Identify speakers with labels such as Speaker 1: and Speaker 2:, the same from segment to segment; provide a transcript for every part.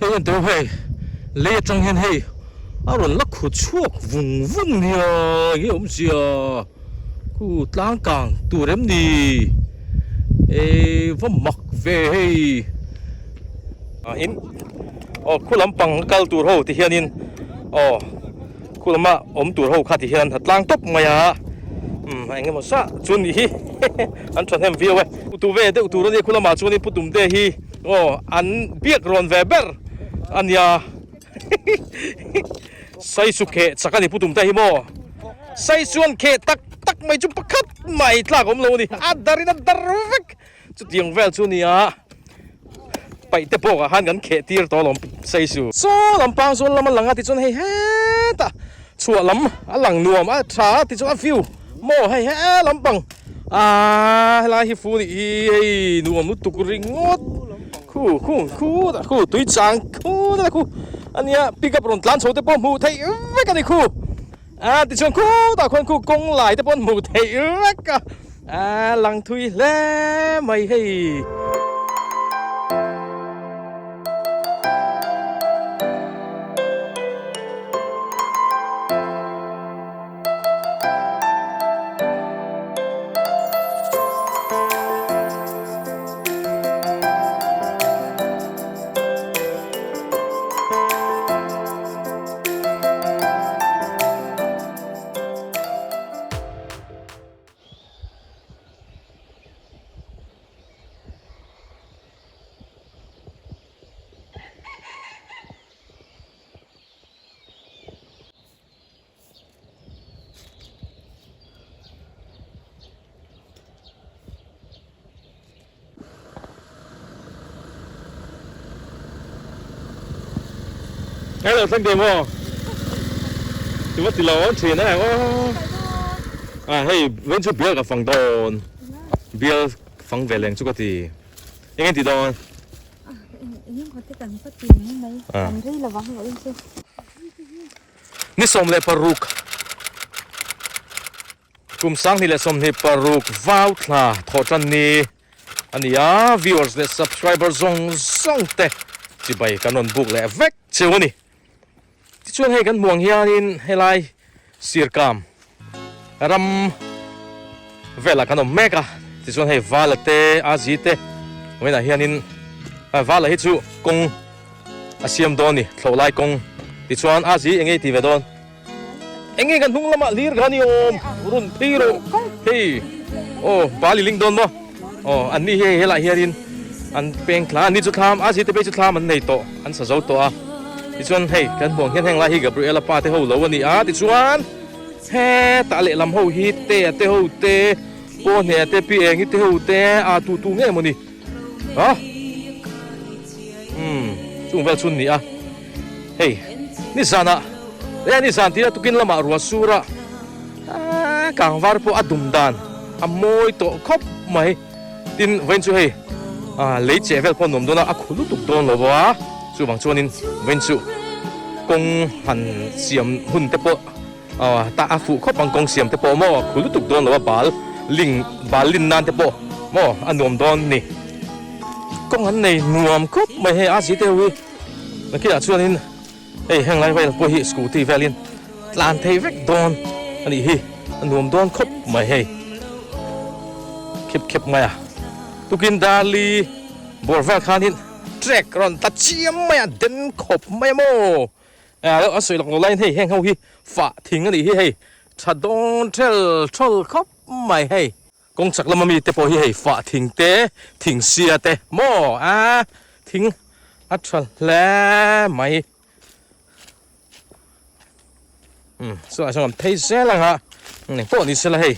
Speaker 1: เฮ้ยเดี๋ยวเฮ้ยเลี้ยจังเห็นเฮ้ยอารมณ์ลักขุดชวกวุ่นวุ่นเฮียเฮียผมเสียกูตั้งกลางตัวเร็มดีว่ามักเว้ยอินคุณลำปังกัลตัวเขาที่เฮียนินคุณลำมาตัวเขาข้าที่เฮียนตั้งตบมาอ่ะไอ้เงี้ยมันซะชวนนี่อันชวนเห็นวิวเว้ยตัวเว้ยเด็กตัวนี้คุณลำมาชวนนี่พูดตุ้มเตะฮีอันเบียกรอนเวเบอร์อันยาใส่สุขเขสักการนี่พูดตุ้มเตะฮีโมใส่ส่วนเขตักไม่จุ๊บปักขัดไม่ทลากผมเลยนี่ดารินัดดาร์วิกจุดยังเวลชวนนี่ไปเตะโปกหันกันเขตีร์ตัวลมใส่สูโซ่ลำปางส่วนลำมันหลังที่ชวนให้เฮ้ตาชัวลำหลังนวมชาที่ชวนฟิวโม่ให้ลำปังลายฮิฟูนี่นวมนุตุกริงงดคู่ตุยจังคู่อันนี้ปีกับรอนล้านโชว์เตปอนหมูไทยเวกันนี่คู่ที่ชวนคู่ต่อคนคู่กงไหลเตปอนหมูไทยเวกันหลังทุยแล้วไม่ให้งั้นเราสังเกตว่าถือว่าติดล้อเฉียนนะว่าให้เว้นชุดเบียร์กับฝั่งโดนเบียร์ฝั่งเวลงชุกทียังไงติดโดน
Speaker 2: ยังเขาติดกันก็ตีนี่ไหมอันที่ระวังเราเองสิ
Speaker 1: นี่สมเลปารุกกุมสังนี่แหละสมเลปารุกว้าวท่าทอจันนี่อันนี้viewers และ subscribers ส่งเตะที่ไปกันนนบุกและเวกเชื่อนี่ที่ชวนให้กันม่วงเฮียนินให้ไล่เสียกามรำเวลากันนเมกะที่ชวนให้วาลเตอาจิเตเวลาเฮียนินวาลฮิจูกงเสียมโดนนี่เขาไล่กงที่ชวนอาจิเองไงที่เวดอนเองไงกันทุ่งละมาลีร์กันยมรุ่นพี่โรเฮ้บาลีลิงโดนบ่อันนี้เฮล่าเฮียนินอันเป็นคลานี่จุดทามอาจิเตเป็นจุดทามมันในโตอันสะสมตัวที่ชวนให้กันห่วงเฮียนแห่งลายฮิกับเรือละปาเตหูแล้ววันนี้ที่ชวนเฮ้ตาเละลำหูฮิเตหูเตโป้เนี่ยเตปีเองฮิเตหูเตตูเงี้ยมันนี่จุ่มเวลชุนนี่เฮ้นี่สานะนี่สานที่เราตุกินละมารัวสุระกางวาร์ปดุมดานมวยโตคบไหมตินเวนจูเฮ้เลยเจเวลพอนมโดนะคุลุตุกโดนหรอวะจู่บางชวนินเวนจูกงหันเสียมหุ่นเตปตาฟูคบบังกงเสียมเตปมอคุลุตุกโดนหรอวะบาลินนานเตปมออันนวมโดนนี่กงหันในนวมคบไม่ให้อาศิเตวีนักกีฬาชวนินแห่งไรไว้พวกฮิสกูตีเวลินลานเทเวกโดนอันนี้ฮิอันนวมโดนคบไม่ให้เข็บไงตุกินดาลีบอร์เวลคานินแทรกรอนตัดเชียมไม่เดินขบไม่โม่แล้วสวยหลังเราไล่ให้แห้งเขาฮีฝ่าทิ้งอันนี้ให้ชาดอนเทลชอลขบไม่ให้กงจักรละมันมีเตปอฮีให้ฝ่าทิ้งเตะทิ้งเสียเตะโม่ทิ้งอัดชลแล้วไม่ส่วนสำหรับเทเซลังฮะนี่พวกนี้เสละให้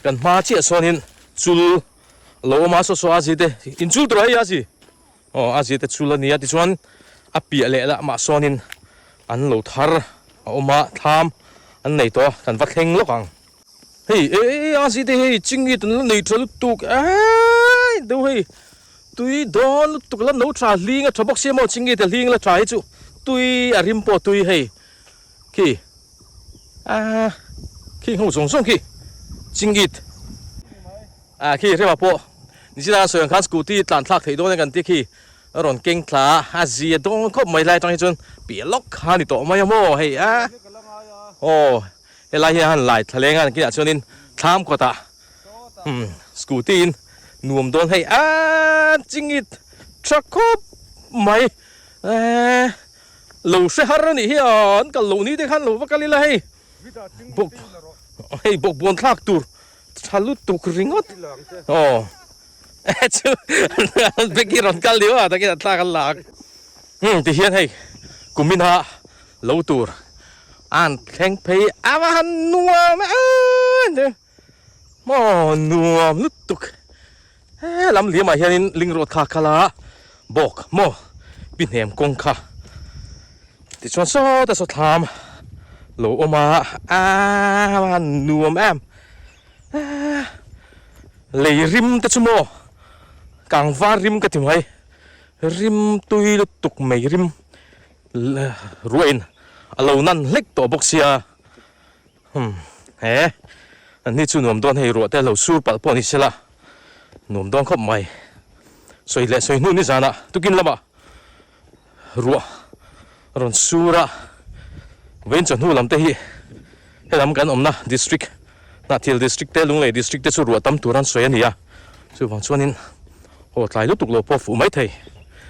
Speaker 1: กันมาเชี่ยส่วนนี้จุลโลมาสอาจิเตอินจุลตัวไหนอาจิอาจิเตจุลนี่ที่ชวนเปียเละละมาส่วนนี้อันโลทาร์มาทำอันไหนตัวกันวัดเฮงลูกอังเฮ้ยอาจิเตเฮ้ยจริงๆตัวนั้นไหนตัวลุตุกดูเฮ้ยตุยโดนลุตุกแล้วโน้ตราลิงอ่ะทบกเสียมจริงๆแต่ลิงแล้วทรายจุตุยอาริมปอตุยเฮ้ยขี้หูส่งขี้จริงๆขี้เรียกว่าปอนี่สินะส่วนข้าสกูตี้ตันทักเทโดนกันที่ขี้ รอนเก่งคลาอาเซียตรงคบไม่ไรตรงนี้จนเปียล็อกขานี่โตไม่โม่เฮ้ยอ่ะโอ้เฮลัยฮันไหลทะเลงานกินอ่ะชนินทามก็ตาสกูตีนนวมโดนให้อ่ะจริงอิดชักคบไม่ลูเสียฮาร์นี่เฮียนกับลูนี้ได้ขันลูว่ากันเลยบุกให้บุกบนทากตูร์ชาลุตุกริงอดโอ้ชูเบกี้รอนกันเดียวอ่ะตะกี้ตากันหลักที่เฮียนให้กุมินาลูตูร์อ่านแข่งเพย์อาวันนัวแม่เนี่ยมอนัวลุตุกลำเลียมาเฮียนินลิงรถขาคลาบอกมอปินเหมกงค่ะที่ชวนโซ่แต่สุดทามโลอมาวันนัวแม่เลยริมแต่ชั่วโมกางฟ้าริมกันที่ไหนริมตุยลุตุกไม่ริมรวยนเรานั่นเล็กตัวบกเสียอันนี้จู่หนุ่มโดนให้รัวแต่เราสู้ปัดปอนี่เสียละหนุ่มโดนขบไม่สวยเละสวยนู่นนี่จานะตุกินละบ่รัวรอนสู้ละเว้นจนหูลำเตะให้ลำกันนะดิสทริกนาทีดิสทริกเตลุงเลยดิสทริกเตสู้รัวตั้มตัวนั้นสวยนี่อ่ะสู้ฟังชวนนินโอ้ตายลุตุกเราพอฝูไม่เท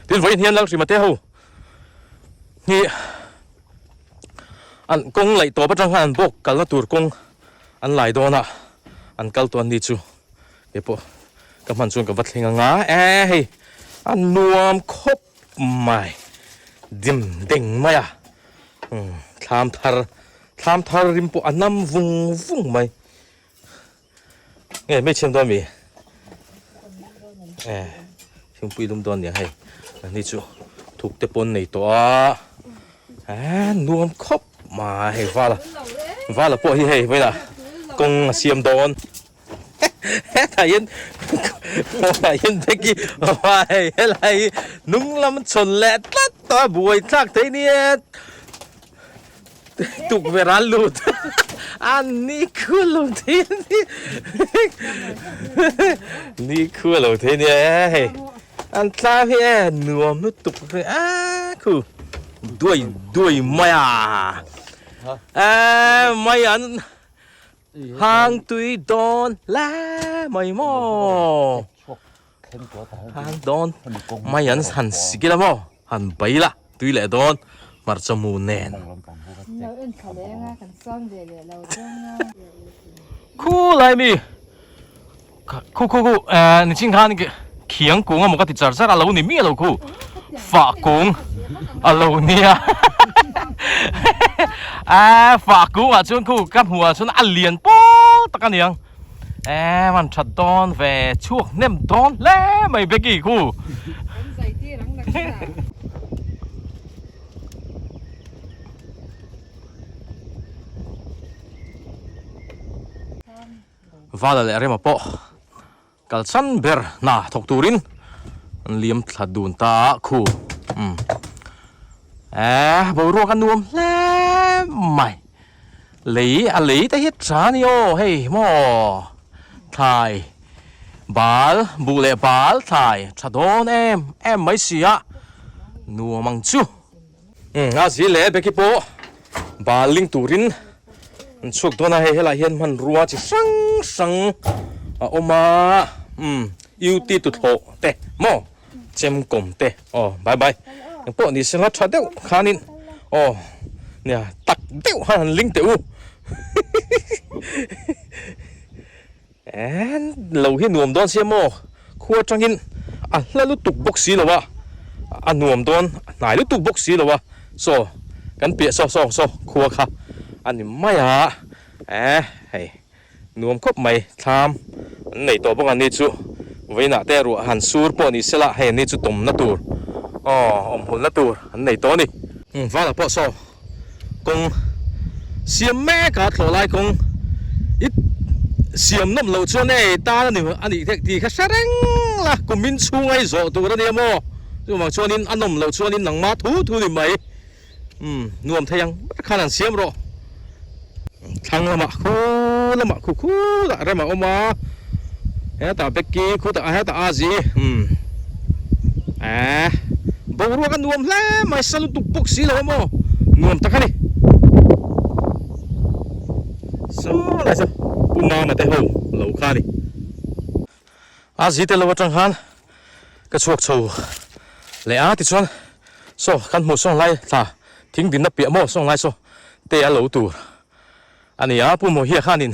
Speaker 1: ดินไว้เฮียนลักสิมาเตะหูนี่อันกงไหลตัวประจังหันบกกัลละตัวกงอันไหลโดนอ่ะอันกัลตัวนี้จูเดี๋ยวพอกับมันชวนกับวัดเฮงงาอันนวมคบไม่ดิมเด้งไม่อ่ะทำทาร์ริมปอันน้ำวุ้งไม่เงี้ยไม่เชื่อมตัวมีเชื่อมปุยลุมตัวเนี่ยให้อันนี้จูถูกเตปนในตัวนวมคบมาให้ว่าละพวกที่ให้ไว้ละกงเสียมโดนถ่ายยันเมื่อกี้ว่าอะไรนุ่งลำชนแหละตัดตัวบวยทักเทเนี่ยตุกเวลาลุดอันนี้คือลุดที่นี่คือลุดที่เนี่ยอันท้าพี่นวมนุตุกเลยคือด้วยไม่ไม่อันห่างตุยโดนแล้วไม่มอห่างโดนไม่อันหันสิกิละมอหันไปละตุยแหละโดนมาจมูกแน่นคู่อะไรมีคู่นี่จริงๆนี่เขียงกุ้งมันก็ติดจาร์เรานี่มีอะไรคู่ฝากกุ้งอะไรเนี่ยฝากกูชวนกูกับหัวชวนอันเลียนป๊อตะกันยังมันชัดตอนแฝช่วงเน่มตอนแล้วไม่เบกี้กูว่าแล้วอะไรมาปะกัลซันเบอร์น่าทกตูรินเลี้ยมถดูนตาคู่บรัวกันนวมแล้วไม่หลีแต่เฮ็ดสานี่โอ้เฮ้ยหมอถ่ายบาลบุเล่บาลถ่ายชะโดนไม่เสียนัวมังจูอาสิเล่เบกิโปบาลลิงตูรินชุกตัวน่ะเฮ้ยละเห็นมันรัวจิสังอมายูตีตุโถเตะหมอเจมกลมเตะบายพวกนี้เสียงชัดเดียวขานินเนี่ยตักเดียวหันลิงเดียวเราเห็นหนุ่มโดนเสียโมขัวจังหินแล้วลุตุกบกสีหรอวะหนุ่มโดนไหนลุตุกบกสีหรอวะกันเปียขัวค่ะอันนี้ไม่ให้หนุ่มคบไม่ทำในตัวพวกอันนี้จูไว้หน้าแต่รัวหันสูรพวกนี้เสียละให้นี่จูตุ่มนัดตัวหุ่นละตัวอันไหนตัวนี่ว่าละพอกงเสียมแม่กาถลายกงเสียมน้ำเหลาชวนตาเนี่ยอันนี้ที่ข้าแสดงละกูมินช่วยโจตัวเนี่ยโม่จู่มาชวนนินอันน้ำเหลาชวนนินหนังมาทูนี่ไหมนวมเทียงขนาดเสียมรอทางละมาคู่ละอะไรมามาแต่เบกกี้คู่แต่อาจี bawro kan nuam hle mai salu tupuk si lo mo nuam takani so la so puma ma te ho lo khani a ji te lo tang han ka chuak chho le a ti chuan so kan mu song lai tha thing din na pia mo song lai so te a lo tur ani a pu mo hi khanin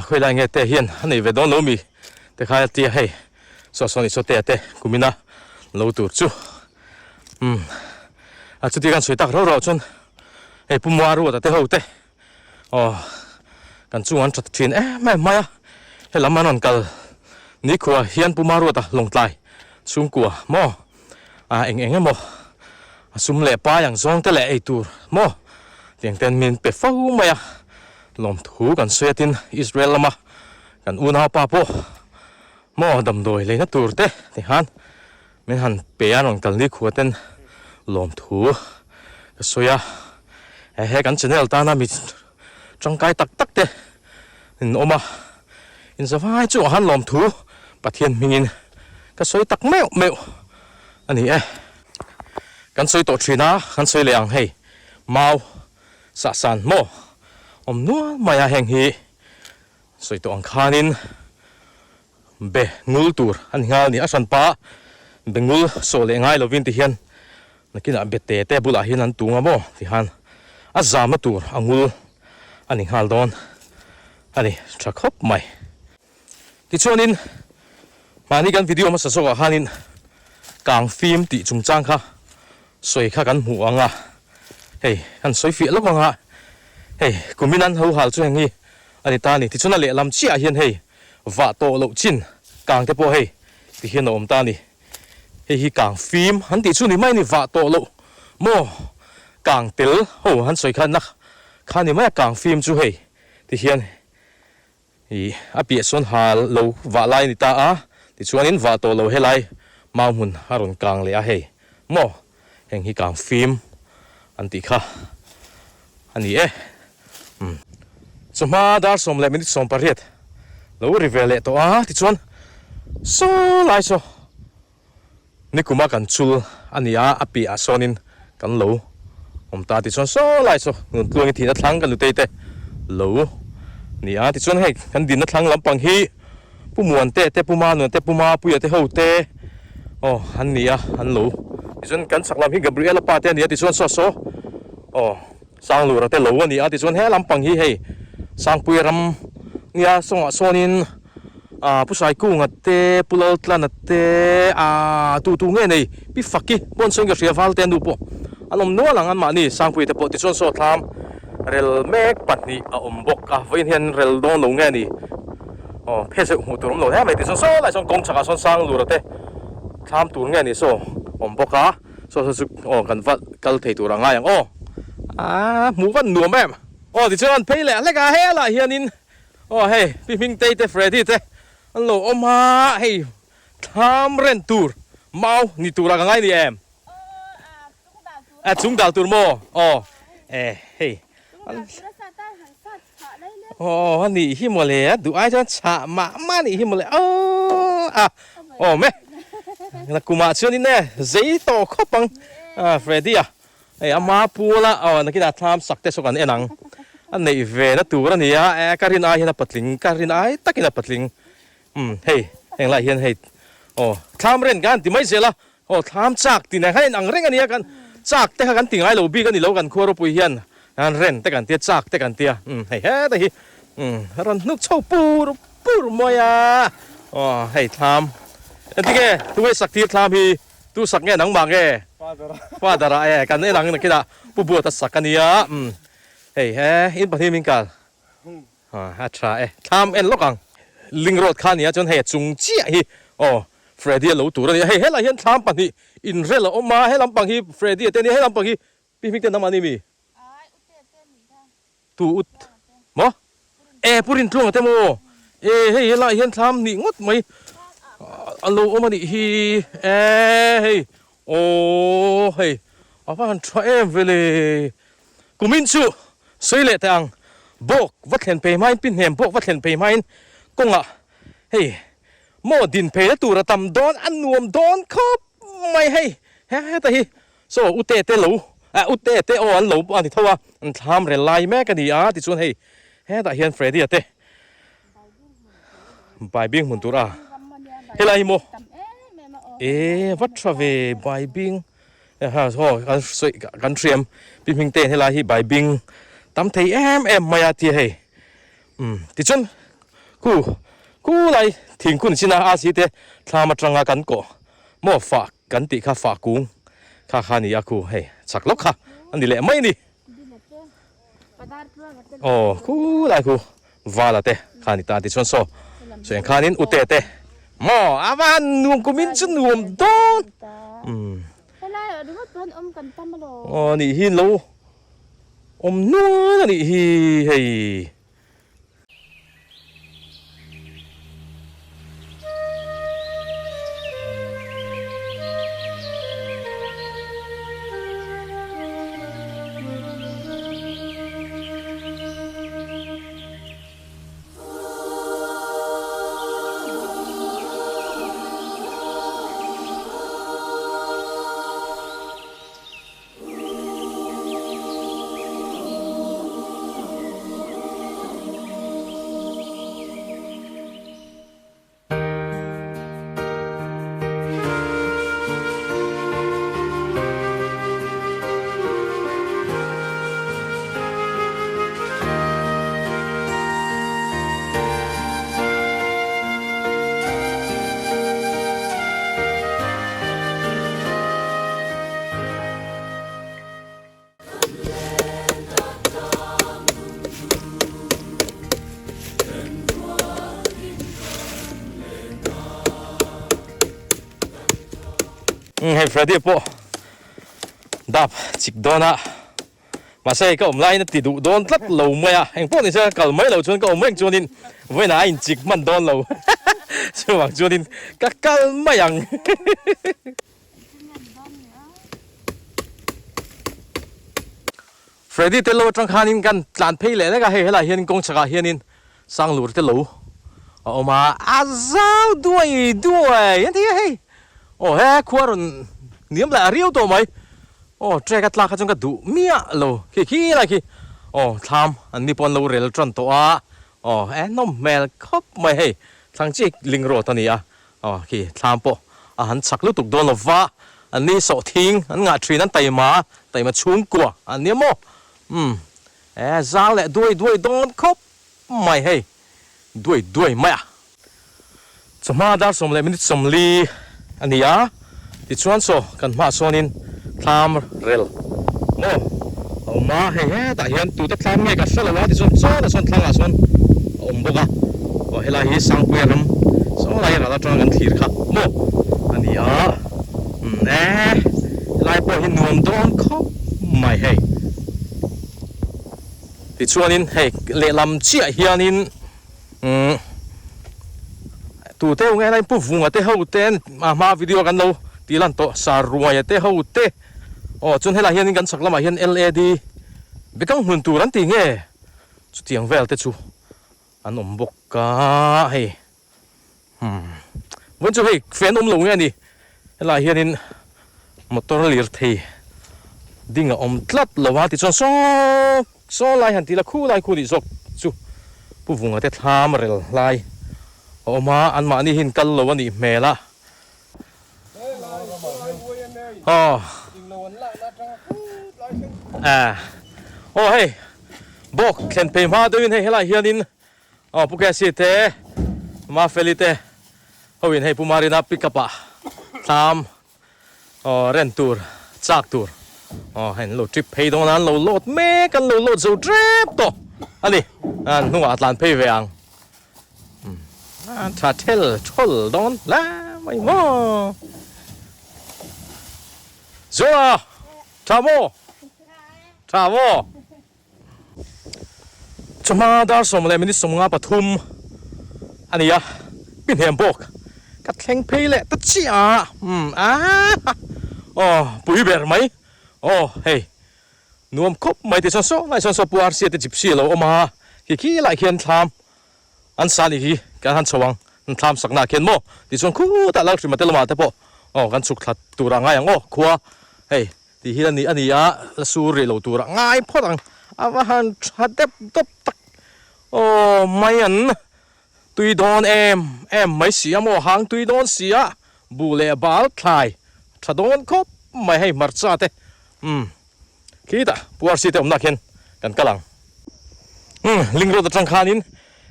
Speaker 1: khoi lai nge te hian ani ve don lo mi te kha ti hei so ni so te kumina lo tur chu a chu ti kan soi tak ro ro chun hei pu mo ru ta te ho te kan chu an chat thin mai mai he lamanon kal ni khuwa hian pu ma ru ta long tlai chung kwa mo eng mo sum le pa yang zong te le ei tur mo tiang ten min pe fau maya lom thu kan suatin Israel lama kan una pa po mo dam doi le na tur te han men han pe anon kal ni khuwa ten lom thu ka soya he kan channel ta na mi trong kai tak tak te in oma in sa vai chu han lom thu pathian mingin ka soi tak meu ani kan soi to thina kan soi leang hei mau sa san mo nu maya heng hi soi to ang khanin be ngul tur an ngal ni asan pa bengul so le ngai lovin ti hian nakina bete te bula hin an tunga mo ti han azama tur angul ani hal don ani trakhop mai ti chonin mani kan video ma sa so hanin kang film ti chungchang kha soi kha kan mu anga hei kan soi fi lo anga hei kuminan ho hal chu ngi ani ta ni ti chuna le lam chi a hian hei wa to lo chin kang te po hei ti hian om ta ni hei hi kang film han ti chu ni mai ni wa to lo mo kang tel ho han soi kha nak khani mai kang film chu hei ti hian hi api son hal lo wa lai ni ta a ti chuanin wa to lo helai mau mun haron kang le a hei mo heng hi kang film an ti kha ani chuma dar som le minute som pariat lo revele to a ti chuan so lai so nikuma kan chul ania api a sonin kan lo ta ti chuan so lai so ngun tluang thi na thlang kan lu te lo ni a ti chuan hei kan din na thlang lampang hi pumuan te puma puya te ho te han ni a han lo ti chuan kan saklam hi Gabriela pa te ni a ti chuan so sang lu ra te lo ni a ti chuan he lampang hi hei sang puiram nia songa sonin pusai ku ngate pulal tlan te tu nge nei pi fakki bon song ga riaval te nu po alom no lang an ma ni sang pui te po ti chon so thlam rel mek patni a ombok a voin hian rel don lo nge ni phese hu turum lo he mai ti chon so lai song kong chaka son sang lu ra te thlam tur nge ni so omboka so kan vat kal thei tur anga yang mu van nuam em ti chuan phei le ga he la hianin hey pi ming te Freddy te an lo oma hey tham ren tur mau ni tura ka ngai ni em chung dal tur mo hey ni hi mo le du ai chan cha ma ni hi mo le me na kuma chuan ne zai to khopang Freddy hey ama pula na kina tham sakte so kan enang an nei ve na tura ni karin ai na patling karin ai takina patling hey eng la hian hey tham ren gan ti mai zela tham chak ti na hain ang reng ania kan chak te kan tingai lo bi kan ni lo kan khoro pui hian an ren te kan tia chak te kan tia hey te hi ran nuk chau pur moya hey tham antige tu we sak ti tham hi tu sak nge nang ma nge fa dara kan e nang na kida bu ta sakania hey in pathi min kal ha tra tham en lokang ling road khan ya chon he chung chi hi Freddy lo tur ni he la hian tham pani in rel oma he lampang hi Freddy te ni he lampang hi pi mik te namani mi tu ut mo purin tlong te mo he la hian tham ni ngot mai alo oma ni hi hey hey apan tra em vele kumin chu soile tang bok vatlen pe main pin hem bok vatlen pe main konga hey mo din pe la tura tam don an nuam don khop mai hey แต่ฮีโซอุเตเตลูอุเตเตโออันลูอันที่เท่าว่าอันทำเรลายแม่กันดีที่ส่วนเฮ้แต่เฮียนเฟรดี้เตบายบิงมุนตุระเฮลาฮิโมวัดทราเวบายบิงฮะโอ้กันเตรียมพิมพ์เต้นเฮลาฮิบายบิงตำเทยมายาที่เฮที่ส่วนกูเลยทิ้งคุณสินะอาศิเตทำมาตรังกันก่อมอฝากกันติข้าฝากกุ้งข้านี่ยาคูเฮ้สักล็อกค่ะอันนี้แหละไม่นี่โอ้กูเลยกูวาละเตข้านี่ตาที่ส่วนส่วนข้านี่อุเตเตมออาวันนุ่มกูมินจุนุ่มโดนอ๋อนี่หินโลนัวนี่เฮ้ให้เฟรดดี้ปอดับจิกโดนมาใส่ก็อมไล่นั่นติดโดนตัดเหลวไหมเองพวกนี้ใช่ก็ไม่เหลวชนก็อมไม่ชนินเว้นอินจิกมันโดนเหลวช่วงชนินก็กัลไม่ยังเฟรดดี้เตลูจังคานินกันหลานพี่เลยนะก็เฮ้ยอะไรเฮียนินกงชักเฮียนินสร้างหลุดเตลูออกมาอาซาวด้วยยันที่เฮ้ยโอ้เฮ้ขวานเนียมแหละเรียวตัวไหมโอ้เจ้ากัตลาขจงกัดดูเมียโลขี้อะไรขี้โอ้ทำอันนี้ปนโลเรลจนตัวโอ้น้องแมวครบไม่ให้ทั้งจีลิงโรตัวนี้โอ้ขี้ทำปะหันสักลูกตุกโดนลว่าอันนี้โสทิ้งอันงาทรีนั้นไตมาชุ่มกว่าอันนี้โมจ้าแหละด้วยโดนครบไม่ให้ด้วยไม่สมาดาสมเลยมินิสมลีอันนี้ที่ชวนโซกันมาโซนินทำเร็วโม่เอามาเฮ้แต่ยันตัวตัดทำไงกันสละว่าที่ชวนโซแต่ชวนทางส่วนบุกว่าเฮลัยสังเวียนโซอะไรเราต้องกันทีครับโม่อันนี้ลายพอหินนวลโดนคบไม่เฮ้ที่ชวนนินเฮ้เล่ลำเชี่ยเฮียนินตัวเต้ไงไรปุ๊บvùngเต้เขาเต้นมาวิดีโอกันเราตีลันโตสารัวเต้เขาเต้จนให้เราเห็นกันสักละมาเห็น LED เบกังหุ่นตัวนั้นตีเงี้ยจุดยังเวลเตจูอันบกกะเฮ้วันจุดเฮ้แฟนลงเงี้ยนี่ให้เราเห็นมอเตอร์ลีร์ทีดิ่งตลัดละว่าที่จนโซ่ลายหันทีละคู่ดิจกจูปุ๊บvùngเต้ทำเร็วลายโอ้มาอันมานี่หินกันเลยวันนี้เมล่ะโอ้โอ้เฮ้ยบอกเข็นไปมาด้วยให้อะไรเฮียนินพวกแกสิเตมาเฟลิเตเขาวินให้ผู้มารินาปิกปะตามเรนตูร์จากตูร์เห็นโหลดทริปเพย์ตรงนั้นโหลดเมกันโหลดสูทริปต่ออันนี้นุ่งอัตลันเพย์เวียงถ้าเทลชลโดนแล้วไม่มอจัวทราโวจะมาดาร์สมเลยมินิสมงาปทุมอันนี้เป็นเฮียมบอกกัดแข่งเพลย์แหละตัดเชียปุยเบอร์ไหมเฮ้ยนวมคบไม่ติดโซ่ไม่โซ่ปัวอาร์เซียติจิบซีเรามาขี้ไหลเขียนทำอันสาลีกันหันสว่างทำสักนาเขียนโมที่ส่วนคู่แต่เราสิมาเตลมาแต่ปะ kan suk that tura ngai ang khua hei ti hi ani a su ri lo tura ngai phorang awahan thadep top tak mai an tui don em mai siam hang tui don sia bu le bal thlai thadon khop mai hei marcha te kita puar si te omna khen kan kalang lingro da tang khanin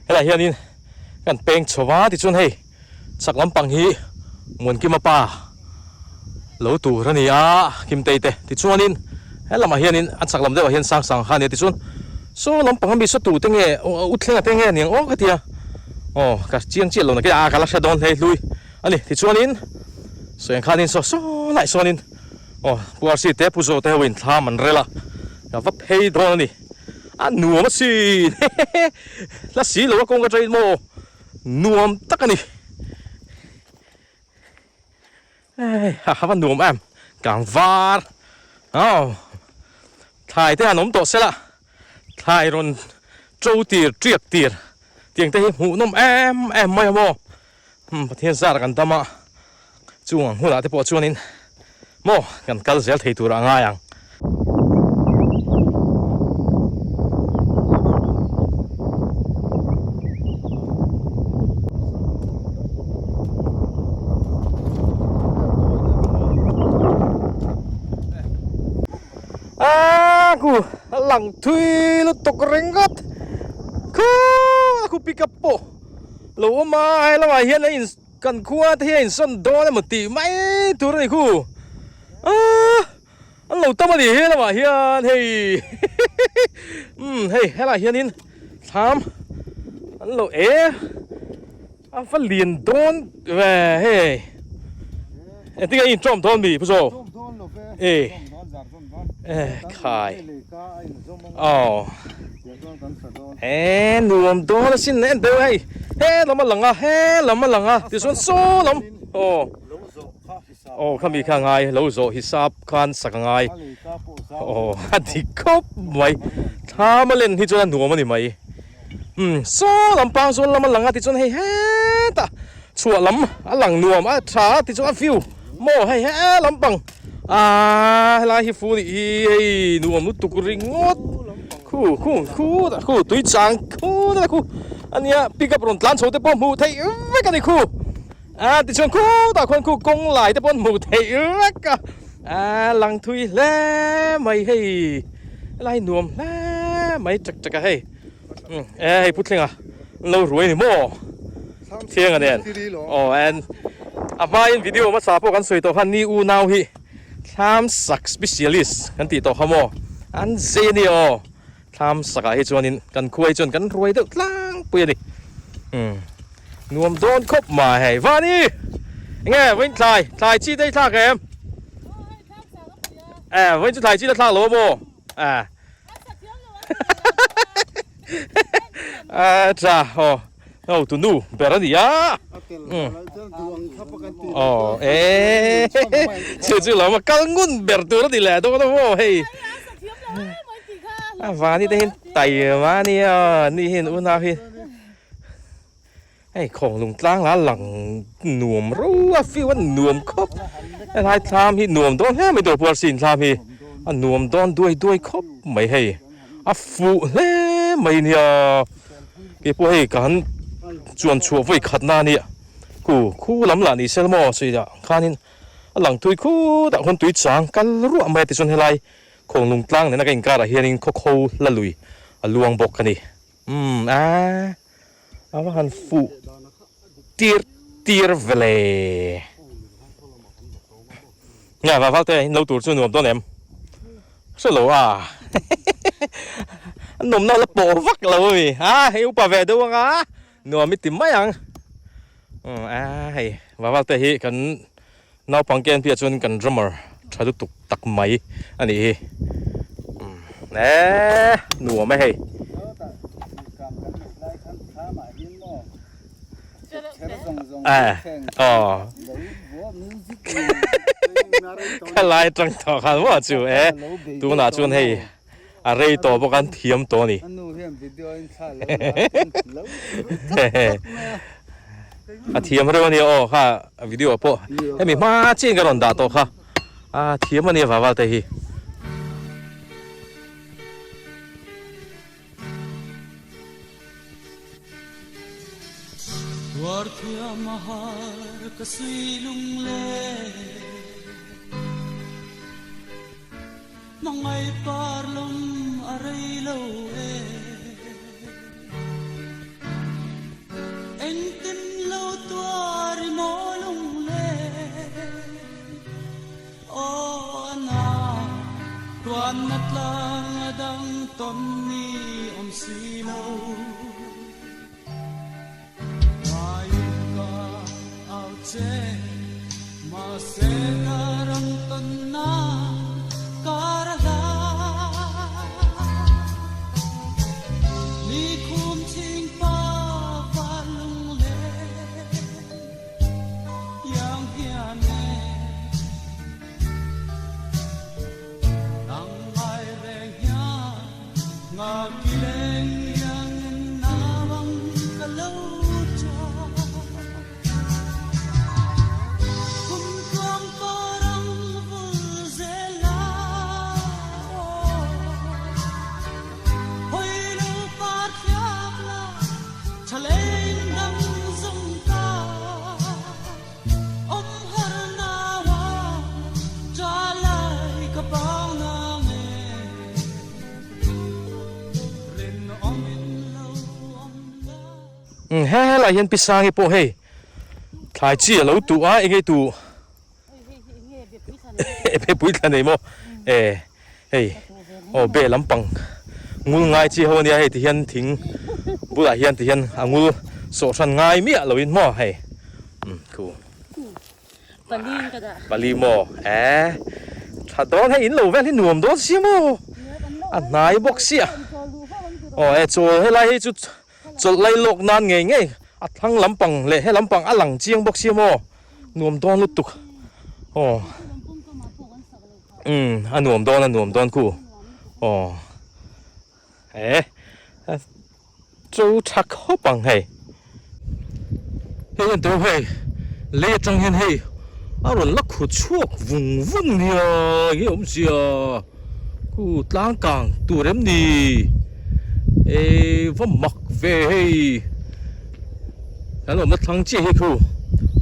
Speaker 1: hela hianin kan peng chowa ti chun hei sak lampang hi mun ki mapa lo tu rani a kim te te ti chuanin hela ma hianin an sak lam de hian sang khani ti chun so lampang mi so tu te nge utlenga te nge niang ka tia ka chiang chi lo na ke a ka la sha don hei lui ani ti chuanin so yang khanin so lai sonin puar si te pu zo te win thlam an rela ka va phei don ni nuam si la si lo ko nga train mo nuam takani havan nuam am kangvar thai te anom to sela thai ron trâu tiệt triệt tiệt tiếng te hu nom em mai mo pathian zar kan tama chuang hula te po chuanin mo kan kal zel thei tur anga yang aku lang thui lu tok rengat aku pick up po lo ma ai la hian in kan khuwa the in son do la mati mai tur ni khu an lo tama ni he la hian hei hei hela hian in tham an lo a fa lien don ve hei tinga in trom don mi pu so khai nuam do la sin nen de hei lama langa ti son so lam khami kha ngai lo zo hisap khan sak ngai adi kop mai thamalen hi chona nuam ani mai so lampang so lama langa ti chon hei ta chua lam alang nuam a tha ti chon view mo hei lampang la hi fu ni hei nuam nu tukuringot khu tui chang khu ania pick up ron tlan chote pom mu thei ve ka ni khu ti chon khu ta khon khu kong lai te pon mu thei ka lang thui le mai hei lai nuam le mai chak hei hei putlinga lo ruai ni mo thiang anen and mai in video ma sa po kan soi to han ni u now hi tham sak specialist kan ti to hamo an zeni tham saka hi chuanin kan khuai chon kan ruai deuh tlang pui ni nuam don khop ma hei vani nghe vin thlai chi dei thak em vin chu thlai chi da thak lo mo cha tu nu berani ya chu lo ma kal ngun ber tu ra di le do mo hei vani te hin tai vani ni hin una hi hei khong lung tlang la lang nuam ru a fi wan nuam khop hai tham hi nuam don he mai do por sin tham hi nuam don duai khop mai hei a fu le mai nia ke po hei kan chuan chu voi khat na ni khu lam la ni sel mo sui da khanin lang tui khu da khon tui chang kal ru mai ti chon helai khong lung tlang ne na kain kara hianin kho la lui a luang bok kani awa han fu tir vele nga va valte lo tur chu nuam don em so lo nom na la po vak lo wi heu pa ve do nga nuam mi tim mai ang hei va valte hi kan nau pangken pia chun kan drummer thadu tuk tak mai ani nuam mai hei cái lai trăng thọ khăn quá chú tu na chuan hei rei to bo kan thiam to ni à thiam rồi này ô ha video po em mình mà trên cái đòn đá to ha à thiam này vào đây hi
Speaker 3: Warthia mahar kasilung le Mangai parlum aray lo Anh tin lâu tuari mo lung le O ana tuan nat lang adang ton ni om simo Masekarang tanah karala Likum ting pa palung le Yang hiane Nang ay rehya ngakileng yang nawang kalau
Speaker 1: he lại hiện pisang po hey thay chi lâu tu á cái tu bé bụi thân này mo hey ô bé lắm bằng ngul ngay chi hơn nha hey thì hiện thính bữa lại hiện thì hiện ngul sổ săn ngay mía lâu in mo hey cool Bali mo thật đó hay in lâu ven in nuông đó xí mo nai bốc xí cho hay lại chút chột lấy lộc nan nghe nghe thằng lắm bằng lệ hay lắm bằng lằng chiang bốc xí mo nuông đòn lút tục nuông đòn cu châu chắc khó bằng hay hiện tại hay lệ trăng hiện hay rồi lắc khổ chuộc vùng vùng nha cái ông gì cu Tlang kang tu rem đi vẫn mặc về hay anh ông nó thằng chị hay cu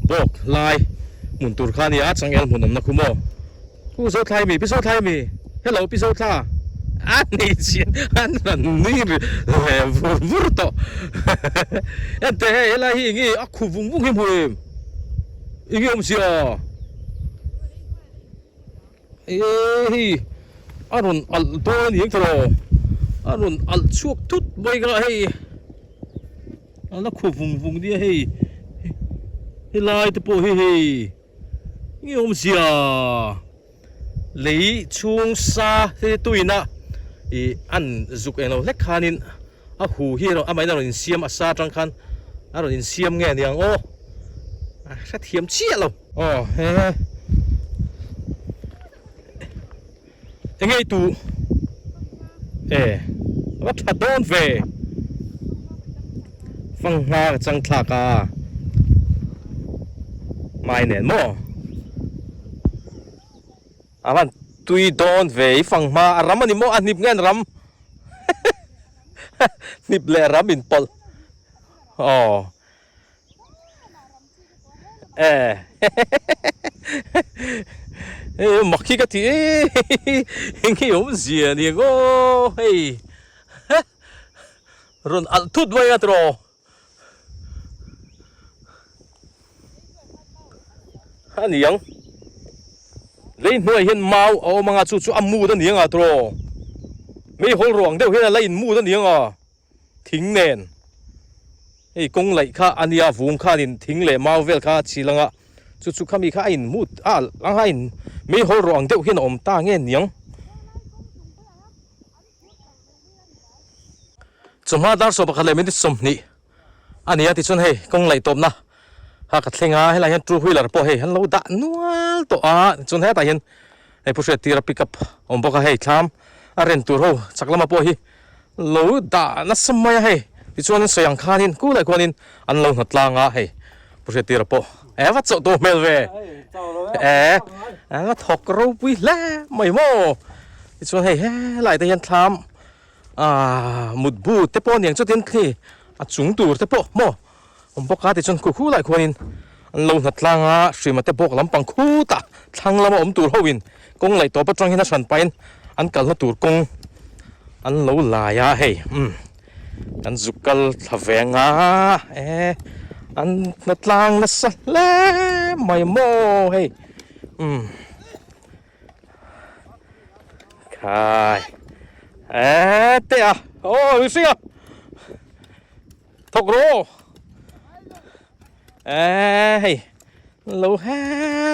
Speaker 1: bọc lại muốn tur khani á chẳng em muốn nằm nó cu mò cu số thay mi biết số thay mi hello biết số thay anh này chuyện anh là nỉ vur vur to anh thế là hi nghĩ khu vùng vùng em hồi cái ông gì anh al to ni thôi anh al chuộc tút bay ra hay anh khu vùng vùng đi hay lại thì bộ hay cái ông gì lấy chung sa thế tôi na anh dục anh nó lách khanin khu hi rồi anh mấy nó insiam sa trăng khan anh rồi insiam nghe tiếng sẽ thiếm chia lắm ngay tụ bắt thật đón về phăng hoa chẳng thạc mai nền mò bạn tuy đón về phăng hoa rắm anh mò anh nịp nghe rắm nịp lẹ rắm in pol mặc khi cái thì cái ông gì này cô hey rồi ăn thút vậy à tro anh nhang lấy nuôi hiện mau ô mà chú chú âm mù đó nhang à tro mấy hồ ruộng đều hiện là lấy mù đó nhang à thính nền hey công lại khá anh ya vùng khá nên thính lệ mau về khá chỉ là chú kami khá in mút lang hain mấy hồ ruộng đều hiện ôm ta nghe nhang chúng ta đang so bạc lấy mình đi sum nị anh ấy thì chun hey công lại tôm na ha cắt theng hay là hiện tru hui là po hey hắn lâu đã nual to chun hey ta hiện hey push tira pick up om baka hey tham aren tur ho chaklama po hi lâu đã na samaya hey thì chun soyang khanin ku lại konin an lâu ngặt la nga hey ผู้เสียตีระปะวัดโจตัวเมลเวก็ถกรูปุยแล้วไม่โม่ที่ส่วนให้หลายแต่ยันทำหมุดบูเตปอนอย่างเจ้าเทียนขี้จุงตูเตปโม่ผมบอกว่าที่ส่วนคู่หลายคนลงหัดลางสิมาเตปกลำปังคู่ตาทางลำอมตูเขาวินกงไหลตัวประจังให้นักสันไปอันกัลตูกงอันเราลายเฮ้อันจุกัลทะเวงอันนัดลางนัดสัลไม่โม่เฮ้คายเตะโอ้ยสิทกโรเฮ้เรา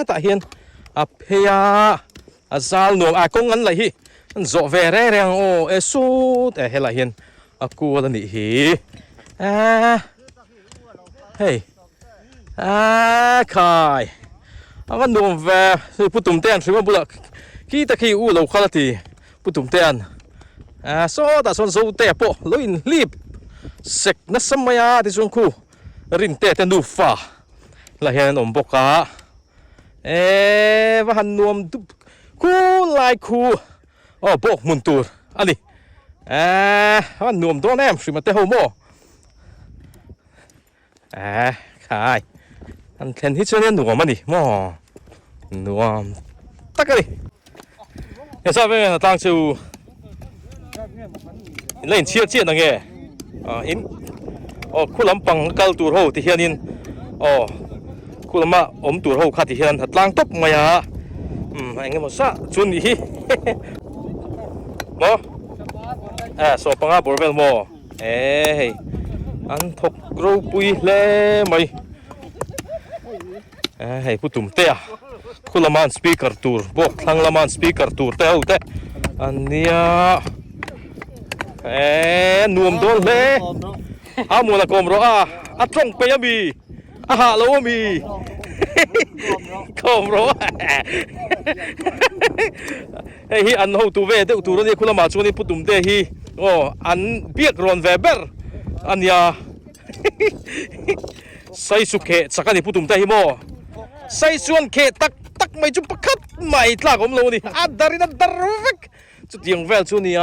Speaker 1: ตาเฮียนเพียซาลหนุ่มกงอันไหลฮิโจเวเรเรียงโอสูดเฮลาเฮียนกูอันนี้ฮิเฮ้คายวันนุ่มเวผู้ตุ่มเตียนสิว่าบุลักขี้ตะขี้อู้เราขลัดทีผู้ตุ่มเตียนโซดาส่วนโซเตะปะลุยลีบเสกนัสมัยที่ส่วนคู่รินเตะเตนูฟ้าละเฮียนอมบกะวันนุ่มคู่ลายคู่บกมุนตูร์อันนี้วันนุ่มตัวแนมสิมาเตะหัวโม่ขายอันเห็นที่เจ้าเนี่ยหนุ่มมันดิหม้อหนุ่มตักกันดิยังทราบไหมตั้งชื่อเล่นเชี่ยวเชี่ยวนั่งเงี้ยคุณลำปังกัลตูร์โฮที่เฮียนินคุณลำมาอมตูร์โฮข้าที่เฮียนหัดล้างตบมาอย่าไอ้เงี้ยมันซะจุนนี่โม่สอบปังอาบอร์เวลโม่อันทกรูปุยเล่ไม่ให้ผู้ตุ่มเตะคุณละมันสปีกเกอร์ตูร์บอกทางละมันสปีกเกอร์ตูร์เตะเอาเตะอันเนี้ยนุ่มโดนเล่มูลกรมรอตรงไปยังมีหาแล้วมีกรมรฮีอันหูตัวเวเตตัวนี้คุณละมาชวนนี่ผู้ตุ่มเตะฮีอันเบียกรอนเวเบอร์อันเนี้ยใส่สุเขตสักการ์ผู้ตุ่มเตะฮีโมใส่ส่วนเขตตักไม่จุปคัดไม่ตลาดผมเลยนี่ดารินัดดาร์วิกจุดยังเวลชวนนี่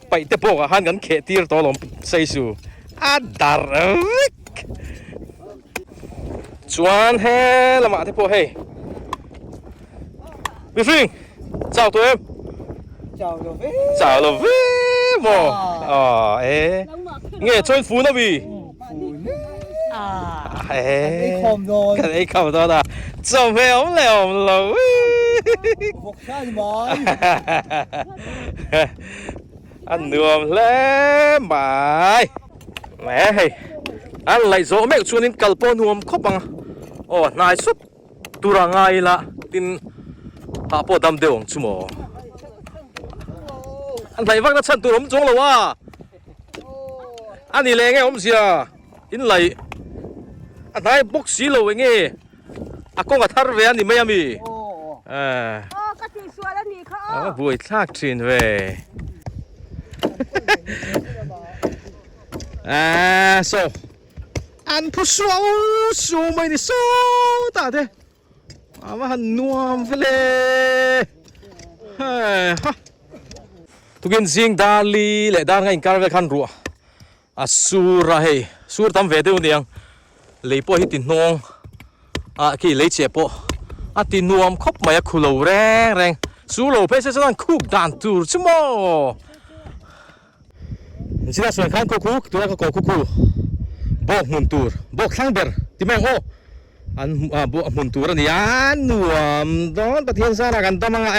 Speaker 1: ไปเตะโปกหันกันเขตที่ตัวลมใส่สูดาร์วิกชวนเฮละมาเตะโปเฮบิฟิงเจ้าตัวเอ็มเจ้าโลวิโมเงี้ยชวนฟูนะบีกันไอ้คำตัวน่ะจะไม่เอาแล้วเลยอันเนื้อเล่มไปแม่อันไหลโซ่แม่ชวนนินกัลปอนหัวคบบังนายสุดตุระไงละดินหาปอดำเดียวชั่วโมงอันไหลวักนัดฉันตัวผมจงแล้วว่าอันนี้แรงไงผมเสียอินไหลอันไหนบุกสีโลเงี้ยกงกับทาร์เวียนนี่ไม่มี
Speaker 2: ก็ตีชัวแล้วนี่เขา
Speaker 1: บุยทักชินเว้โซอันผู้สู้ไม่ได้สู้ตาเด้ว่าหันนัวมเลยทุกินซิงดาลีเละดานไงการเวลคันรัวสูระเฮสูรทำเวทีวันเดียงเลยพอฮิตินองกี่เลยเจ็บปะตินวมคบมาคุโลแรงสูโลเพชรจะต้องคุกดันตูร์ชั่วโมงนี่นะส่วนข้างคุกตัวนั้นก็คุกบอกมุนตูร์บอกข้างเบอร์ที่แม่งอันบอกมุนตูร์นี่อันนวมตอนประเทศสารกันตั้งมา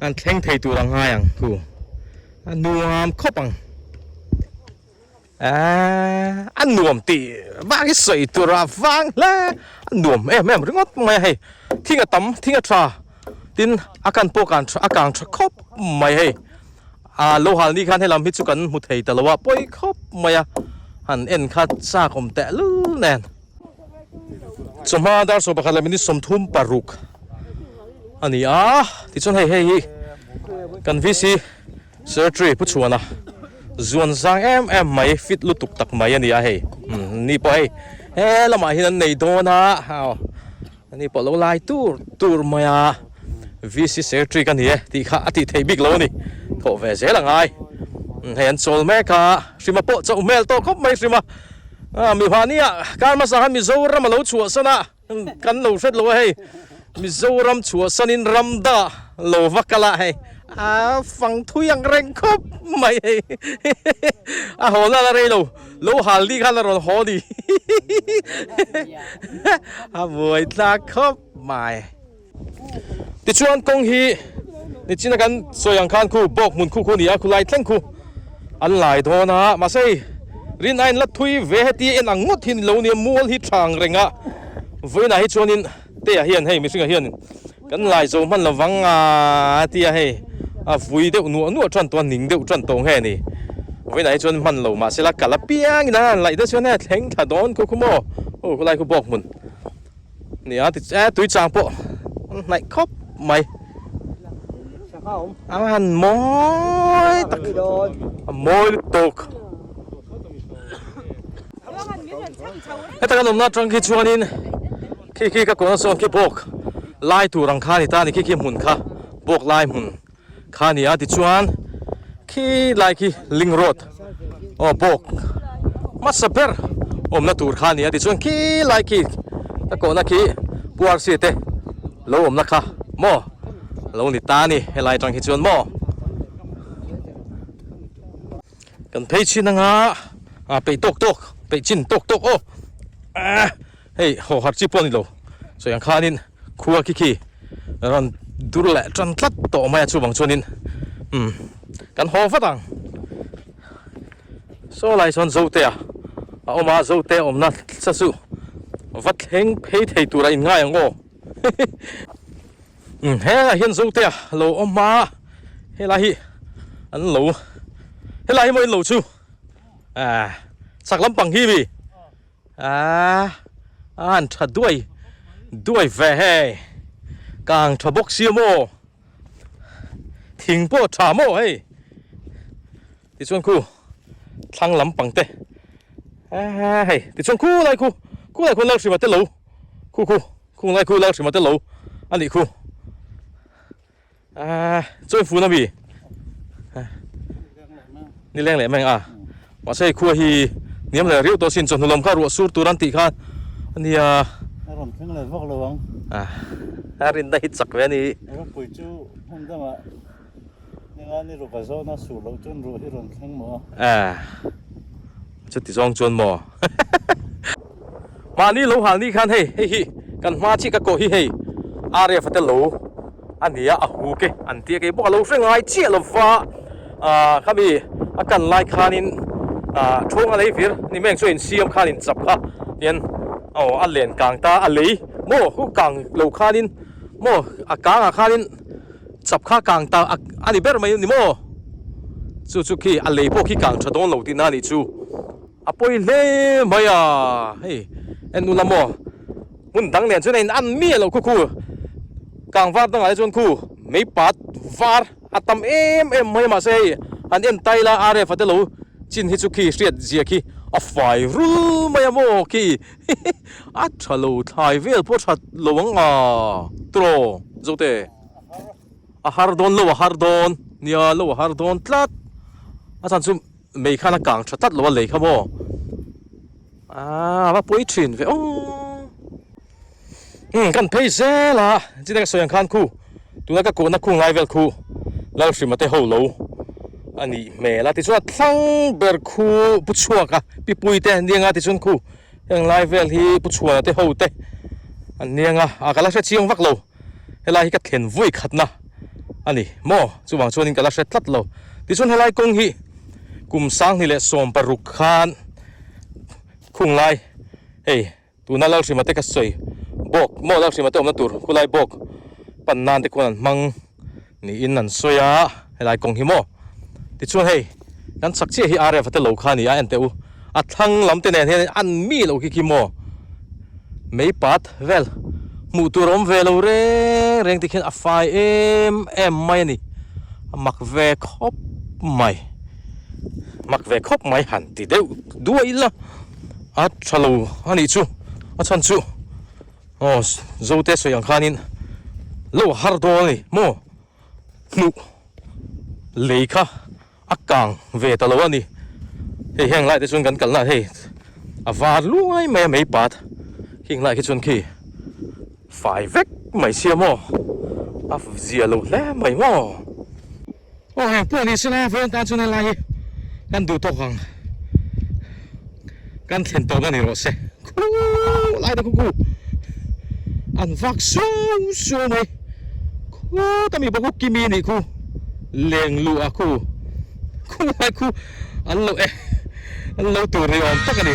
Speaker 1: อันแข่งไทยตัวรังหายังกูอันนวมคบบังอันนวมตีบ้าที่ใส่ตัวราฟังแล้วอันนวมแม่เรื่องว่าไม่ให้ทิ้งตั้มทิ้งทราดินอาการปกันอาการคบไม่ให้โลหะนี่คันให้ลำพิจุกันมุดให้แต่ละว่าปอยคบไม่หันเอ็นคัดซาคมแต่ลื้อแน่นสมมาดาร์สบคัลมินิสมทุ่มปารุกอันนี้ที่ชนให้กันวิซีเซอร์ทรีผู้ชวนนะส่วนสังไม่ฟิตลุตุกตักไม่อันนี้นี่ปอย เฮ้ละมาหินันในโดนะอันนี้ปลอลายตูร์มายาวิสิเซอร์ทรีกันเหี้ยที่ข้าที่เทบิกโลนี่โถเวเซละไงเห็นโซลแม่ข้าสิมาโปะเจ้าเมลโตครบไม่สิมามีพานี่การมาสั่งมิโซรัมมาเล่าชัวสนะกันเล่าเสร็จเลยให้มิโซรัมชัวสนินรัมดาเล่าวักกะละให้ฟังทุยังเร่งครบไม่โหน่าอะไรเราหันดีกันเราหอดีมวยตาครบไม่ติดชวนกงฮีนี่จีนกันสวยงคันคู่บอกมุนคู่คนนี้คู่ไล่ทั้งคู่อันไล่โดนะมาใส่รินไอน์ลัดทุยเวหตีเอ็นอังงดหินเหล่านี้มัวหิทางเรงเวน่าหิชวนินเตะเฮียนให้ไม่ใช่เฮียนกันไล่โจมันระวังเตะให้ฟุยเดือดนัวจันตัวหนิงเดือดจันตรงแห่นี่เวน่าหิชวนมันเหล่ามาเสลักกันละเปียงนะไล่เดือดชวนแน่แทงถ้าโดนคู่โม่โอ้คู่ไล่คู่บอกมุนนี่ติดตุยจางโปไหนครบไม่อันมอยตักมอยตกไอ้ตะกันลมน่าจังคิดชวนินขี้กับคนส่วนขี้บอกไล่ตัวรังคานี่ตานี่ขี้หุ่นค่ะบอกไล่หุ่นข้านี่ติดชวนขี้ไล่ขี้ลิงรถบอกมาสเปอร์น่าตัวข้านี่ติดชวนขี้ไล่ขี้ตะโกนขี้ปวดเสียเตะโลมนะคะโม่โลนี่ตานี่ให้ไล่จังคิดชวนโม่กันเพชินังไปตกไปจินตกโอ้เฮ้ยโหหัดจีปนี่โลส่วนข้านินคัวขี้รันดูแลจันทรัดโตมาชูบังชนินกันหอฟังโซไลซอนโซเตียเอามาโซเตียนัดสัสุวัดเฮงเพย์เทตัวไรง่ายงอเฮ้ยเห็นโซเตียโลเอามาเฮ้ยไรอันโลเฮ้ยไรไม่โลชูสักลำปังฮีบีอันถัดด้วยแวกางทบกเสียโมทิ้งโปชาโมเฮ้ยที่ชวนคู่ทั้งลำปังเตะเฮ้ยที่ชวนคู่ไรคู่ไรคู่เลิกสิมาเตะโลคู่ไรคู่เลิกสิมาเตะโลอันนี้คู่ช่วยฟูนะบีนี่แรงแหละแม่งว่าใช่คู่ฮีเนี่ยมันเรียวตัวสินจนลมข้ารัวสูดตัวรันติข้าอันนี้อารมณ์ขึ้นเลยพวกระวังรินได้หิดสักเวนี่เราปุ๋ยจูหุ่นได้มาเนี่ยนี่รูปโซ่น่าสูดเราจนรู้ที่รอนแข็งหมอจะติดจองจนหมอมานี่เราหานี่คันเฮ้ยกันมาชิกะโกเฮ้ยอาเรียฟัตเตโลอันนี้หูเกอันเตียเกบอกเราเรื่องอะไรเชี่ยเราฟ้าข้ามีอาการไล่คานินช่วงอะไรฟิร์นี่แม่งช่วยอินซีมคานินจับข้าเนี่ยอันเลนกลางตาอันเลยโม่คู่กลางเหลวคานินโม่กลางคานินจับข้ากลางตาอันนี้เบอร์ไม่นี่โม่จู่ขี้อันเลยพวกขี้กลางชะโดนเหลวที่นั่นนี่จู่ปอยเล่ไม่เฮ้ยเอ็นนู่นละโม่มุ่งดังเนี่ยช่วยในอันเมียเราคู่กลางฟาดตั้งหลายจนคู่ไม่ปัดฟาดตำไม่มาเสียอันเอ็นไตละอาเรฟัตเตโลจินฮิจุขี้เสียดเจียขี้ไฟรู้ไม่โม่ขี้ชะโลไทยเวลพวกชะโลงตรอจุดเตะฮาร์ดอนโลฮาร์ดอนเนี่ยโลฮาร์ดอนตัดอาจารย์ซุ่มไม่ข้านักกลางชะตัดโลเลยครับโม่ว่าป่วยชินเว้กันเพย์เซล่ะจีนก็สวยงคันคู่ตัวนั้นก็โกนักคู่ไงเวลคู่แล้วสิมาเตะโฮโลอันนี้เมล่ะที่ส่วนทั้งเบอร์คู่ปุชวักปีปุยเตะเนี่ยงาที่ส่วนคู่ยังไลฟ์เวลที่ปุชวักเตะโฮเตะอันนี้งาก็ลักษณะชิงวักโลเฮลัยก็เขียนวุ้ยขัดนะอันนี้โม่จู่บางช่วงนี้ก็ลักษณะตัดโลที่ส่วนเฮลัยกงฮีกุมสังนี่แหละส่งปรุกขานคุ้งไลเฮ้ยตัวนั้นเราสิมาเตะก็สวยบอกโม่เราสิมาเตะอมนัตุร์คุไลบอกปันนานเตะคนนั้นมังนี่อินนั่นสวยเฮลัยกงฮีโม่ที่ชวนให้กันสักเชี่ยที่อาร์เอฟเตอร์โลคานี่อันเตอทั้งลำเตนเนี่ยอันมีโลกิคิโมไม่ปัดเวลมูตัวรมเวลเร่งที่เขียนไฟไม่นี่มักเวคบไม่หันติเดียวด้วยละ at chalo ani chu a chan chu oh zote so yang khanin lo har do ni mo nu leikha a kang ve ta lo ani hei heng lai te chun kan kal na hei a var luai mai pat hing lai ki chun khi phải vek mai siam mo a zia lo le mai mo oh hei pu ni sina fen ta chun lai kan du to hang kan thlen to na ni ro se ku lai da ku an vak so mai ku ta mi ba ku kimi ni ku leng lu a ku lai ku an lo tu ri om tak ani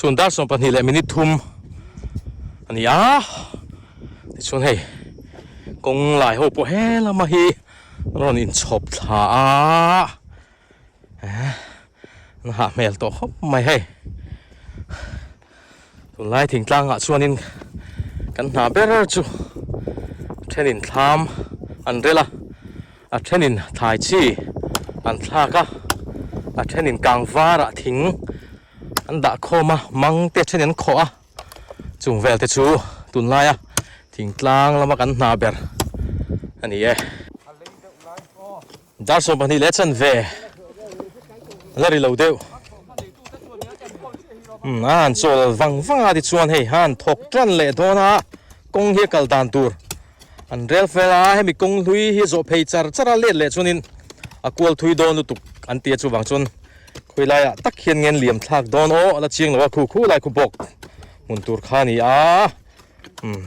Speaker 1: chun dar som pani le minute thum ani a ti chun hei kong lai ho po he la ma hi ron in chop tha a na ha mel to hop mai hei tun lai thing tlang a chuanin kan na ber chu thenin thlam an rela a thenin thai chi an thlaka a thenin kangvar thing an da khoma mang te thenin kho a chung vel te chu tun lai a thing tlang lama kan na ber ani e dar so bani le chan ve lari lo deu an chol wang wanga ti chuan hei han thok tran le dona kong hi kal dan tur an rel fela hemi kong hlui hi zo phei char chara le chunin aqual thui don lutuk an tia chu wang chun khoi lai tak hian ngen liam thlak don o ala chiang lo khu lai khu bok mun tur kha ni a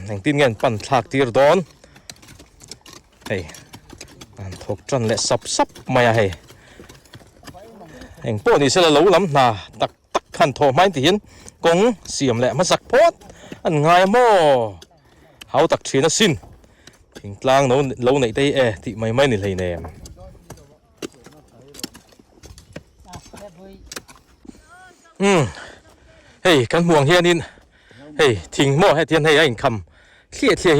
Speaker 1: heng tin ngen pan thlak tir don hei an thok tran le sap maya hei heng po ni sela lo lam na tak khan tho mai ti hin kong siam le ma sak phot an ngai mo hau tak thina sin thing tlang no lo nei te e ti mai ni lei ne hei kan muang hianin hei thing mo he tian hei a in kham khia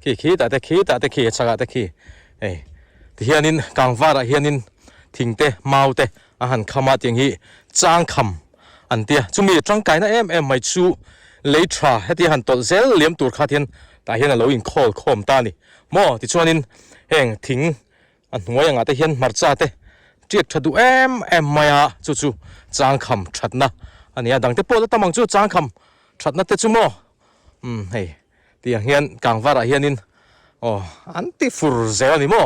Speaker 1: hi khi ta te khi chaga te khi hei ti hianin kangvar a hianin thing te mau te a han khama tiang hi chang kham an tia chumi tangkai na em mai chu leitra heti han tol zel liam tur kha thian ta hian a lo in khom ta ni mo ti chuanin heng thing an ngoi anga te hian marcha te triat thadu em maya chu chang kham thatna ania dang te pol tamang chu chang kham thatna te chu mo hei ti hian kangvar a hianin anti fur zel ni mo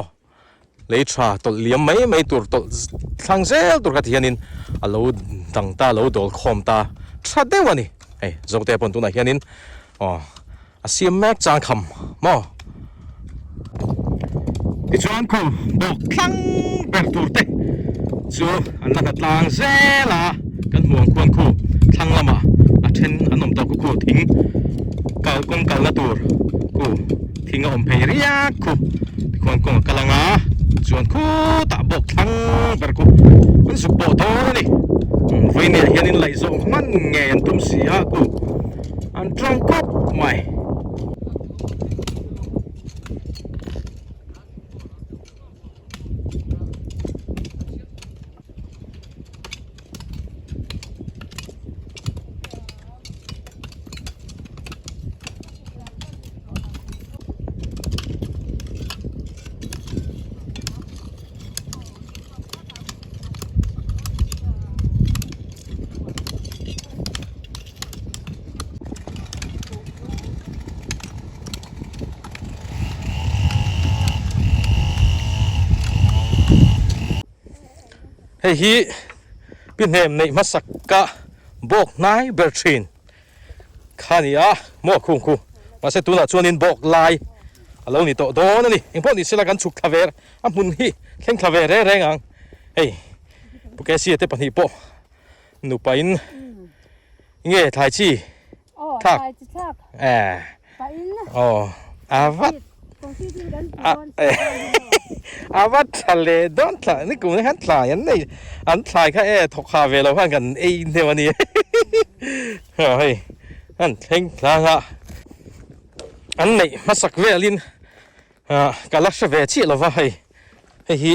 Speaker 1: leitra tol liam mai tur tol thlang zel tur kha hianin a lo dang ta lo dol khom ta that de wani hei zote pon tu na hianin a siam mek chang kham mo ti chuan khu bok thlang ber tur te chu an la tlang zela kan muang khuan khu thlang lama a then anom ta khu thing kal kong kal la tur khu thing a om phei ria khu khuan kong kalanga chuan khu ta bok thlang ber khu an su po to ni voi ne hianin lai zo man nge an tum si ha khu an trong kop mai hei hi pin hem nei masakka bok nai berthin khania mo khu ma se tuna chuanin bok lai alo ni to don ani engpo ni sila kan chuk thaver amun hi thleng thaver re rengang hei puke si te pani po nu pain nge thai chi thak avat avat thale don thla ni ku han thla yan nei an thlai kha thok kha ve lo han kan ne wani hei an thleng thla nga an nei masak velin kalak ve chi lo wa hei hi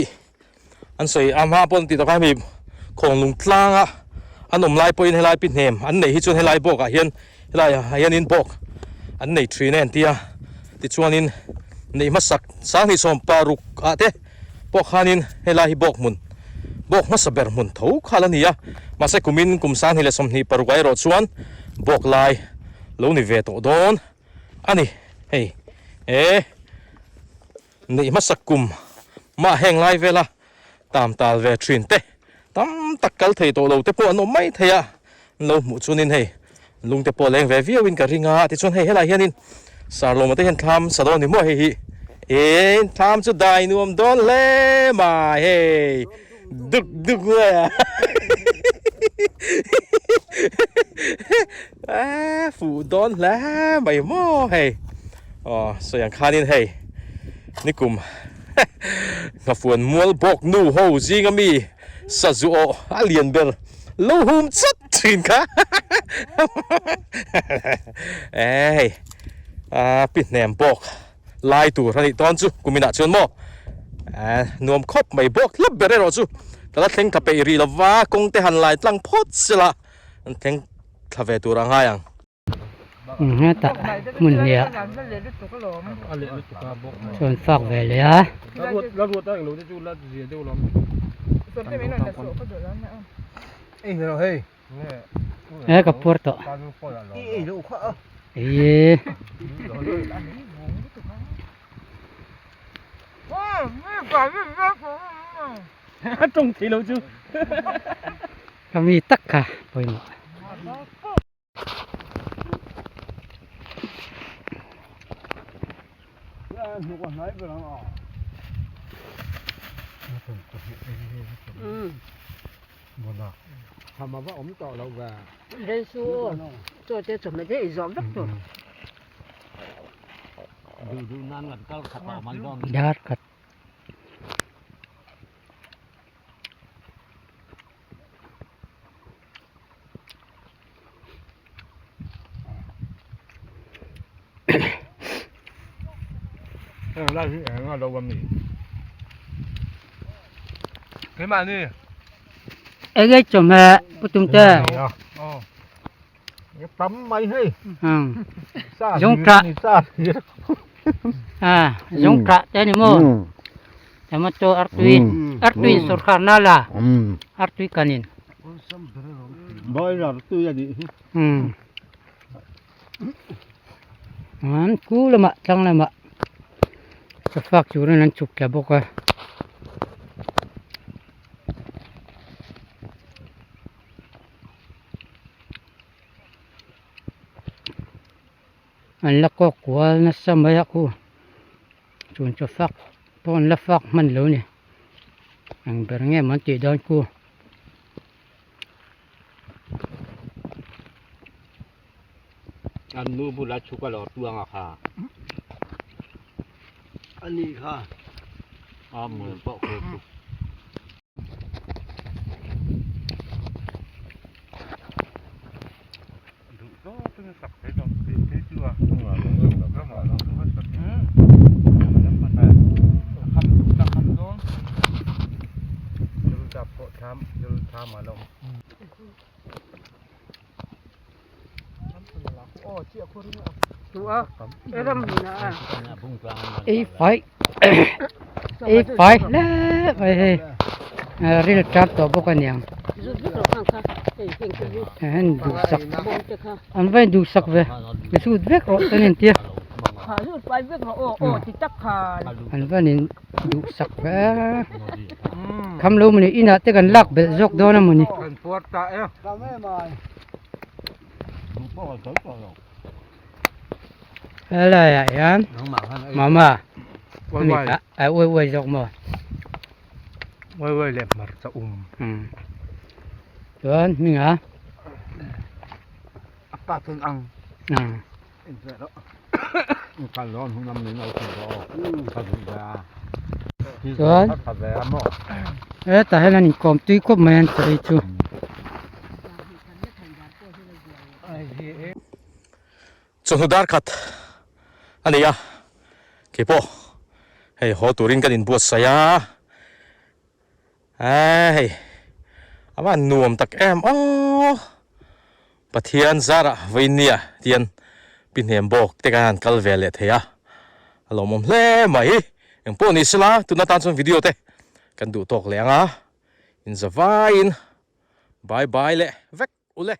Speaker 1: an soi ama pon ti to ka mi khong lung tlanga anom lai poin helai pin hem an nei hi chun helai bok a hian in bok an nei thri nen tia ti chuanin nei masak sang ni som paruk ate bok hanin helai hi bok masaber mun tho khalania mase kumin kumsan hile som ni parukai ro chuan bok lai lo ni ve to don ani hei nei masak kum ma heng lai vela tam tal ve trin te tam takkal thei to lo te po no mai theya lo mu chunin hei lung te po leng ve viawin ka ringa ti chon hei helai hianin sarlo mate hen tham sadon ni mo hei tham chu dai nuam don le ma hei duk le phụ don la mày mo hei so yang khanin hei ni kum nga fuan mual bok nu ho zingami sazuo alien ber lo hum chat thin kha pin nem bok lai tu rani ton chu kumina chon mo nuam khop mai bok lab bere ro chu tala thleng thape ri lawa kong te han lai tlang phot sela an thleng thave tu ranga yang
Speaker 4: ta mun lia chon phak ve le a
Speaker 5: la ruột ta lo chu la gì đâu lắm rồi hey
Speaker 4: ka porto
Speaker 5: trông thì lâu chưa
Speaker 4: ก็มีตักค่ะไปหมด
Speaker 5: nó còn nói vừa nó một nào thầm mà vợ ống tỏ lâu và
Speaker 6: đây xua cho chơi chuẩn bị thế gió rất rồi
Speaker 5: ดูนั่นกันก็ขัดต่อมันบ้าง
Speaker 4: ญาติกัด
Speaker 5: ได้ที่แองเราบะหมี่เฮ้ยมานี่
Speaker 4: เอ้ยจมแม่ปุตุมเจ้
Speaker 5: tắm máy hay
Speaker 4: อืม
Speaker 5: xa
Speaker 4: Giống cả.
Speaker 5: xa
Speaker 4: ยงกะเจ้านี่มั้งแต่มาโจอัตตุยสุรคานาลาอัตตุยกันิน
Speaker 5: bơi là tôi là đi
Speaker 4: มันกูละมะจังละมะจะฝากอยู่ในนั้นจุกแกบอกว่าอันละก็กลัวนะสมัยกูจนจะฝากตอนละฝากมันเลยเนี่ยอันเบรเงี้ยมันตีดอนกู
Speaker 5: อันนู้นบุรัชุกหลอดตัวอ่ะค่ะอันนี้ค่ะเหมือนเปาะโคตรก็เป็นสักให้เราเทชัวก็มาเราก็สักคำโน้นดูจับโคทำดูทำมาลงโอ้เจี๊ยบคนนี้
Speaker 6: ตัวเอ็มนะ
Speaker 4: ไอ้ไฟไอ้ไฟแล้วไอ้รีลจับตัวพวกนี้
Speaker 6: จุดจุดข้างข้างเฮ้ยเก่งจังเลย
Speaker 4: เห็นดูสัก
Speaker 6: บอลจะข้า
Speaker 4: อันไว้ดูสักเว้ยไปสู้เด็กรถนี่เตี้ย
Speaker 6: ขาลุดไปเว้ยโอ้ที่ตักขา
Speaker 4: อันไว้นี่ดูสักเว้ยคำรู้มันอินาเตกันลักเบจกโดนมันนี่
Speaker 5: เป็นปวดตาเอ้ทำไม่มาดูพ่อสวยกว่า
Speaker 4: อะไรอ่ะยันมามานี่กะไอ้ไว้จกมา
Speaker 5: เว้ยเล็บมาจะ
Speaker 4: ส่วนมีเหรอ
Speaker 5: ปากถึงอัง การร้อนของน้ำหนึ่งเอาถึงรอถ้าถึงยาส่วนถ้าแย่หมด
Speaker 4: แต่ให้เรานี่กลมตีกบมันจะอีจู
Speaker 1: จนหุดาร์ขัดอันนี้อ่ะเก็บพอให้หัวตูรินกันอินบัวสยาอาว่านวมตักอ๋อปะเทียนซาระวินเนียเทียนปินเหียมบอกเตกันกัลเวลเทียฮัลโหลมเล่ไหมยังพวกนี้สิละตุนตันส่งวิดีโอเตกันดูตกเลยอ่ะอินสวายน์บายบายเล่เวกอุเล่